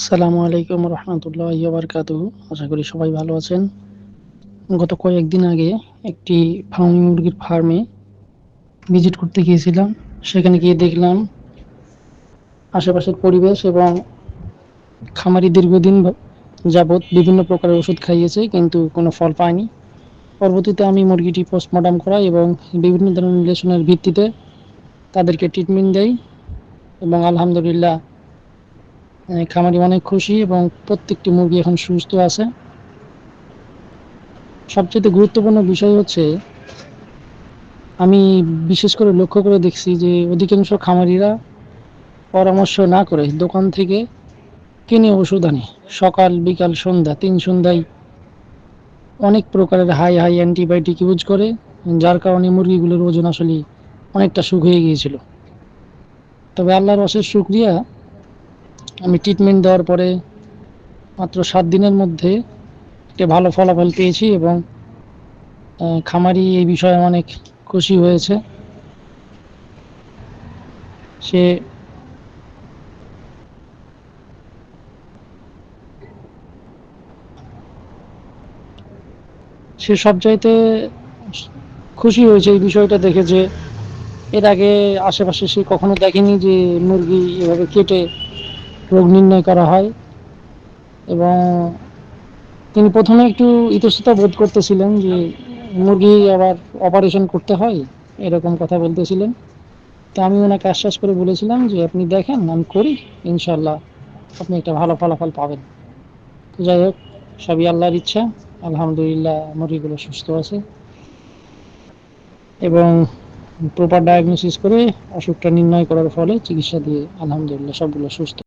আসসালামু আলাইকুম রহমতুল্লাহি ওয়া বারাকাতুহু। আশা করি সবাই ভালো আছেন। গত কয়েকদিন আগে একটি ফার্মি মুরগির ফার্মে ভিজিট করতে গিয়েছিলাম। সেখানে গিয়ে দেখলাম আশেপাশের পরিবেশ এবং খামারি দীর্ঘদিন যাবৎ বিভিন্ন প্রকারের ওষুধ খাইয়েছে কিন্তু কোনো ফল পায়নি। পরবর্তীতে আমি মুরগিটি পোস্টমর্টম করাই এবং বিভিন্ন ধরনের রিলেশনের ভিত্তিতে তাদেরকে ট্রিটমেন্ট দেই এবং আলহামদুলিল্লাহ খামারি অনেক খুশি এবং প্রত্যেকটি মুরগি এখন সুস্থ আছে। সবচেয়ে গুরুত্বপূর্ণ বিষয় হচ্ছে আমি বিশেষ করে লক্ষ্য করে দেখছি যে অধিকাংশ খামারিরা পরামর্শ না করে দোকান থেকে কিনে ওষুধ আনে। সকাল বিকাল সন্ধ্যা ৩ সন্ধ্যায় অনেক প্রকারের হাই হাই অ্যান্টিবায়োটিক ইউজ করে, যার কারণে মুরগিগুলোর ওজন আসলে অনেকটা শুকিয়ে গিয়েছিল। তবে আল্লাহর অশেষ শুকরিয়া, আমি ট্রিটমেন্ট দেওয়ার পরে মাত্র ৭ দিনের মধ্যে একটা ভালো ফলাফল পেয়েছি এবং খামারি এই বিষয়ে অনেক খুশি হয়েছে। সে সে সবচাইতে খুশি হয়েছে এই বিষয়টা দেখে যে এর আগে আশেপাশে সে কখনো দেখেনি যে মুরগি এভাবে কেটে রোগ নির্ণয় করা হয়। এবং তিনি প্রথমে একটু ইতস্ততা বোধ করতেছিলেন যে মুরগি আবার অপারেশন করতে হয়, এরকম কথা বলতেছিলেন। তো আমি ওনাকে আশ্বাস করে বলেছিলাম যে আপনি দেখেন, আমি করি, ইনশাল্লাহ আপনি একটা ভালো ফলাফল পাবেন। তো যাই হোক, সবই আল্লাহর ইচ্ছা। আলহামদুলিল্লাহ মুরগিগুলো সুস্থ আছে এবং প্রপার ডায়াগনোসিস করে অসুখটা নির্ণয় করার ফলে চিকিৎসা দিয়ে আলহামদুলিল্লাহ সবগুলো সুস্থ।